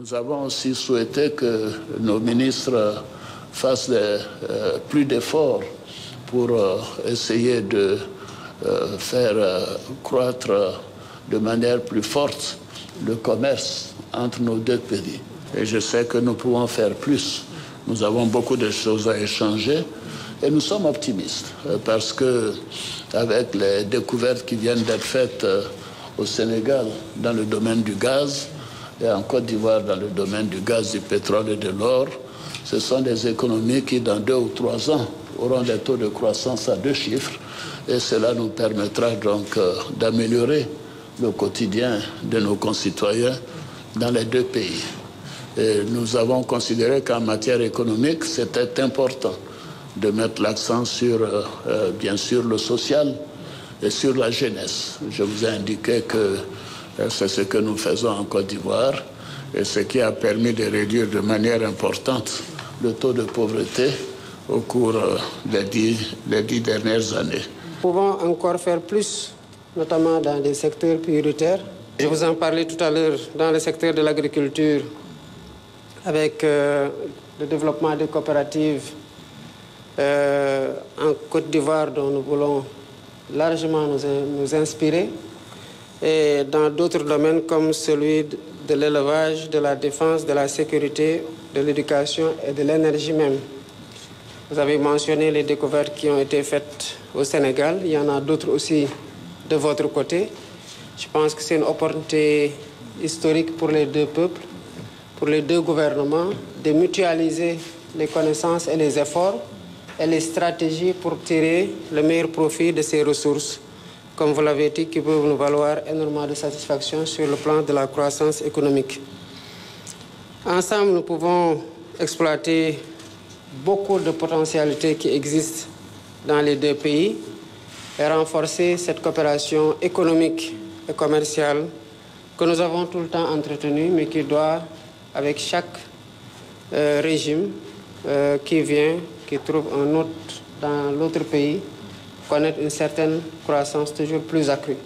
Nous avons aussi souhaité que nos ministres fassent plus d'efforts pour essayer de faire croître de manière plus forte le commerce entre nos deux pays. Et je sais que nous pouvons faire plus. Nous avons beaucoup de choses à échanger et nous sommes optimistes parce que avec les découvertes qui viennent d'être faites au Sénégal dans le domaine du gaz et en Côte d'Ivoire dans le domaine du gaz, du pétrole et de l'or, ce sont des économies qui dans 2 ou 3 ans auront des taux de croissance à 2 chiffres et cela nous permettra donc d'améliorer le quotidien de nos concitoyens dans les 2 pays. Et nous avons considéré qu'en matière économique, c'était important de mettre l'accent sur, bien sûr, le social et sur la jeunesse. Je vous ai indiqué que c'est ce que nous faisons en Côte d'Ivoire et ce qui a permis de réduire de manière importante le taux de pauvreté au cours des 10 dernières années. Nous pouvons encore faire plus, notamment dans des secteurs prioritaires. Je vous en parlais tout à l'heure dans le secteur de l'agriculture avec le développement des coopératives en Côte d'Ivoire dont nous voulons largement nous inspirer et dans d'autres domaines comme celui de l'élevage, de la défense, de la sécurité, de l'éducation et de l'énergie même. Vous avez mentionné les découvertes qui ont été faites au Sénégal. Il y en a d'autres aussi de votre côté. Je pense que c'est une opportunité historique pour les 2 peuples, pour les 2 gouvernements, de mutualiser les connaissances et les efforts et les stratégies pour tirer le meilleur profit de ces ressources, comme vous l'avez dit, qui peuvent nous valoir énormément de satisfaction sur le plan de la croissance économique. Ensemble, nous pouvons exploiter beaucoup de potentialités qui existent dans les 2 pays et renforcer cette coopération économique et commerciale que nous avons tout le temps entretenue, mais qui doit, avec chaque régime qui vient, qui trouve un hôte dans l'autre pays, connaître une certaine croissance toujours plus accrue.